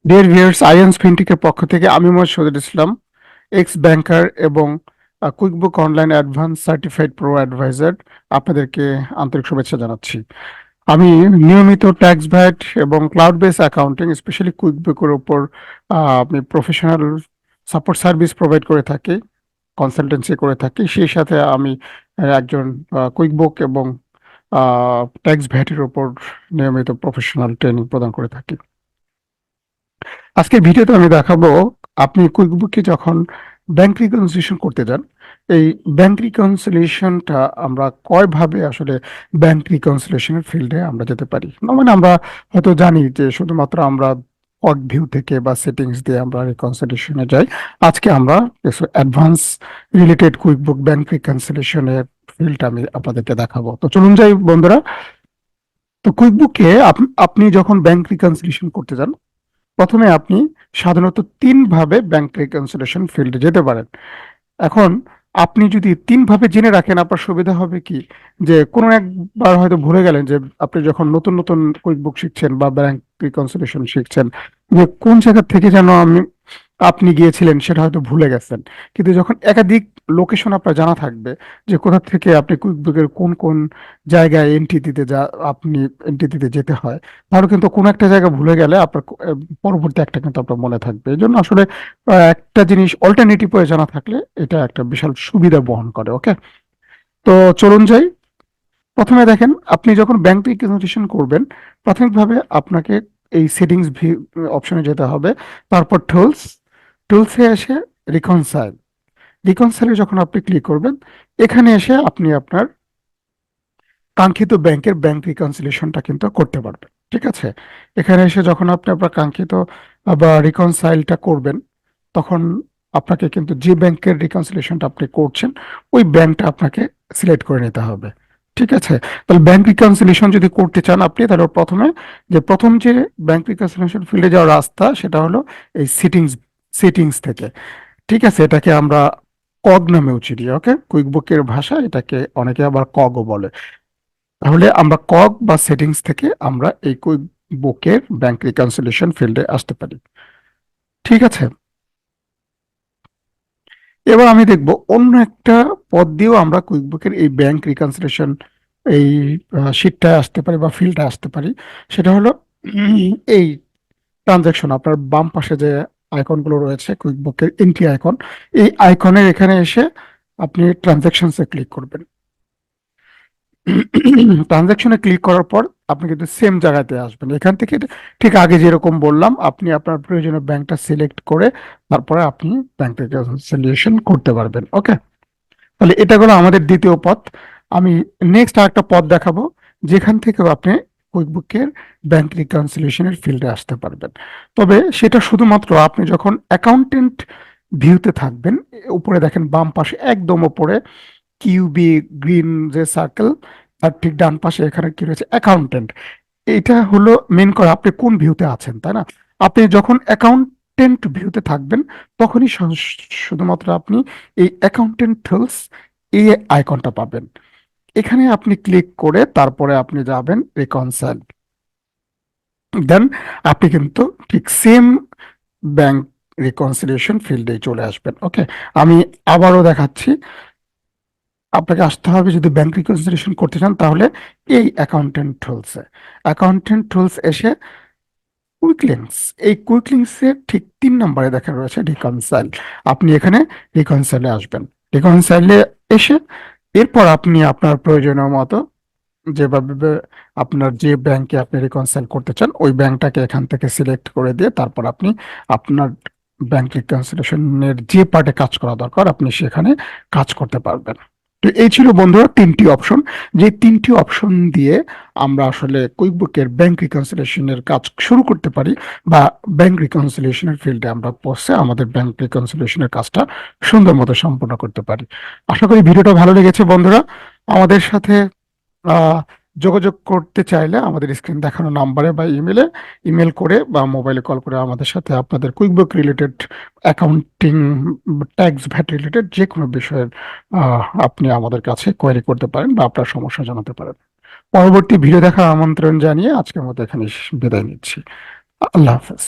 Dear viewers, আইএনস ফিনটেকের পক্ষ থেকে আমি মোহাম্মদ শহীদুল ইসলাম, এক্স ব্যাংকার এবং QuickBook online advance certified pro adviser, আপনাদেরকে আন্তরিক শুভেচ্ছা জানাচ্ছি। আমি নিয়মিত ট্যাক্স ভ্যাট এবং ক্লাউড বেস অ্যাকাউন্টিং, স্পেশালি কুইকবুকের উপর আমি প্রফেশনাল সাপোর্ট সার্ভিস প্রোভাইড করে থাকি, কনসালটেন্সি করে থাকি। সেই সাথে আমি একজন কুইকবুক এবং ট্যাক্স ভ্যাটের উপর নিয়মিত প্রফেশনাল ট্রেনিং প্রদান করে থাকি। আজকের ভিডিওতে আমি দেখাবো, আপনি কুইকবুকে যখন ব্যাংক রিকনসিলিয়েশন করতে যান, এই ব্যাংক রিকনসিলিয়েশনটা আমরা কয়ভাবে আসলে ব্যাংক রিকনসিলিয়েশনের ফিল্ডে আমরা যেতে পারি। মানে আমরা হয়তো জানি যে শুধুমাত্র আমরা কগ ভিউ থেকে বা সেটিংস দিয়ে আমরা রিকনসিলিয়েশনে যাই। আজকে আমরা কিছু অ্যাডভান্স রিলেটেড কুইকবুক ব্যাংক রিকনসিলিয়েশনের ফিল্ড আমি আপনাদেরকে দেখাবো। তো চলুন যাই বন্ধুরা। তো কুইকবুকে আপনি যখন ব্যাংক রিকনসিলিয়েশন করতে যান, প্রথমে আপনি সাধারণত 3 ভাবে ব্যাংক রিকনসিলিয়েশন ফিল্ডে যেতে পারেন। এখন আপনি যদি 3 ভাবে জেনে রাখেন, আপনার সুবিধা হবে কি, যে কোনো একবার হয়তো ভুলে গেলেন যে আপনি যখন নতুন নতুন কুইকবুক শিখছেন বা ব্যাংক রিকনসিলিয়েশন শিখছেন, যে কোন জায়গা থেকে যেন আপনি গিয়েছিলেন সেটা হয়তো ভুলে গেছেন। কিন্তু যখন একাধিক লোকেশন আপনার জানা থাকবে, যে কোথা থেকে আপনি কুইকবুকের কোন কোন জায়গায় আপনি এন্ট্রি দিতে যেতে হয়, তাহলে কিন্তু কোনো একটা জায়গা ভুলে গেলে আপনার পরবর্তী একটা কিন্তু আপনার মনে থাকবে। এই জন্য আসলে একটা জিনিস অল্টারনেটিভ হয়ে জানা থাকলে এটা একটা বিশাল সুবিধা বহন করে। ওকে, তো চলুন যাই। প্রথমে দেখেন, আপনি যখন ব্যাংক রিকনসিলিয়েশন করবেন, প্রাথমিকভাবে আপনাকে এই সেটিংস অপশনে যেতে হবে। তারপর টুলসে এসে রিকনসাইল। রিকনসাইলে যখন আপনি ক্লিক করবেন, এখানে এসে আপনি আপনার কাঙ্ক্ষিত ব্যাংকের ব্যাংক রিকনসিলিয়েশনটা কিন্তু করতে পারবেন। ঠিক আছে, এখানে এসে যখন আপনি আপনার কাঙ্ক্ষিত বা রিকনসাইলটা করবেন, তখন আপনাকে কিন্তু যে ব্যাংকের রিকনসিলিয়েশনটা আপনি করছেন, ওই ব্যাংকটা আপনাকে সিলেক্ট করে নিতে হবে। ঠিক আছে, তাহলে ব্যাংক রিকনসিলিয়েশন যদি করতে চান আপনি, তাহলে প্রথম যে ব্যাংক রিকনসিলিয়েশন ফিল্ডে যাওয়ার রাস্তা, সেটা হলো এই সেটিংস থেকে। ঠিক আছে, এটাকে আমরা কগ নামেও চিনি। ওকে, কুইকবুকের ভাষা এটাকে অনেকে আবার কগও বলে। তাহলে আমরা কগ বা সেটিংস থেকে আমরা এই কুইক বুকের ব্যাংক রিকনসিলিয়েশন ফিল্ডে আসতে পারি। ঠিক আছে, এবার আমি দেখব অন্য একটা পদ দিয়েও আমরা কুইক বুকের এই ব্যাংক রিকনসিলিয়েশন এই শিটটায় আসতে পারি বা ফিল্ডে আসতে পারি। সেটা হলো এই ট্রানজাকশন। আপনার বাম পাশে যে আইকনগুলো রয়েছে কুইক বুকের এন্ট্রি আইকন, এই আইকনের এখানে এসে আপনি ট্রানজাকশনসে ক্লিক করবেন। ট্রানজাকশনে ক্লিক করার পর আপনি কিন্তু সেম জায়গাতে আসবেন। এখান থেকে ঠিক আগে যেরকম বললাম, আপনি আপনার প্রয়োজনীয় ব্যাংকটা সিলেক্ট করে তারপরে আপনি ব্যাংক রিকনসিলিয়েশন করতে পারবেন। ওকে, তাহলে এটা হলো আমাদের দ্বিতীয় পথ। আমি নেক্সট আরেকটা পথ দেখাবো, যেখান থেকেও আপনি কুইকবুকের ব্যাংক রিকনসিলিয়েশনের ফিল্ডে আসতে পারবেন। তবে সেটা শুধুমাত্র আপনি যখন অ্যাকাউন্টেন্ট ভিউতে থাকবেন। উপরে দেখেন, বাম পাশে একদম উপরে কিউবি গ্রিন যে সার্কেল, তার ঠিক ডান পাশে এখানে কি রয়েছে, অ্যাকাউন্টেন্ট। এটা হলো মেন করে আপনি কোন ভিউতে আছেন, তাই না? আপনি যখন অ্যাকাউন্টেন্ট ভিউতে থাকবেন, তখনই শুধুমাত্র আপনি এই অ্যাকাউন্টেন্ট টুলস এই আইকনটা পাবেন। এখানে আপনি ক্লিক করে তারপরে আপনি যাবেন রিকনসাইল। দেন আপনি কিন্তু ঠিক সেম ব্যাংক রিকনসিলিয়েশন ফিল্ডে চলে আসবেন। ওকে, আমি আবারও দেখাচ্ছি। আপনাকে আসতে হবে, যদি ব্যাংক রিকনসিলিয়েশন করতে চান, তাহলে এই অ্যাকাউন্টেন্ট টুলস এসে কুইক লিঙ্কস, এই কুইক লিঙ্কসের ঠিক 3 নম্বরে দেখা রয়েছে রিকনসাইল। আপনি এখানে রিকনসাইলে আসবেন। রিকনসাইলে এসে এরপর আপনি আপনার প্রয়োজনীয় মতো যেভাবে আপনার যে ব্যাংকে আপনি রিকনসাইল করতে চান, ওই ব্যাংকটাকে এখান থেকে সিলেক্ট করে দিয়ে তারপর আপনি আপনার ব্যাংক রিকনসিলিয়েশনের যে পার্টে কাজ করা দরকার আপনি সেখানে কাজ করতে পারবেন। তো এই ছিল বন্ধুরা 3টি অপশন, যে 3টি অপশন দিয়ে আমরা আসলে কুইকবুকের ব্যাংক রিকনসিলিয়েশনের কাজ শুরু করতে পারি, বা ব্যাংক রিকনসিলিয়েশনের ফিল্ডে আমরা পৌঁছে আমাদের ব্যাংক রিকনসিলিয়েশনের কাজটা সুন্দর মতো সম্পন্ন করতে পারি। আশা করি ভিডিওটা ভালো লেগেছে বন্ধুরা। আমাদের সাথে আহ, যোগাযোগ করতে চাইলে আমাদের স্ক্রিন দেখানো নাম্বারে বা ইমেল করে বা মোবাইলে কল করে আমাদের সাথে আপনাদের QuickBook related, accounting, tax VAT related যে কোনো বিষয়ের আপনি আমাদের কাছে কোয়েরি করতে পারেন বা আপনার সমস্যা জানাতে পারেন। পরবর্তী ভিডিও দেখার আমন্ত্রণ জানিয়ে আজকের মতো এখানে বিদায় নিচ্ছি। আল্লাহ হাফেজ।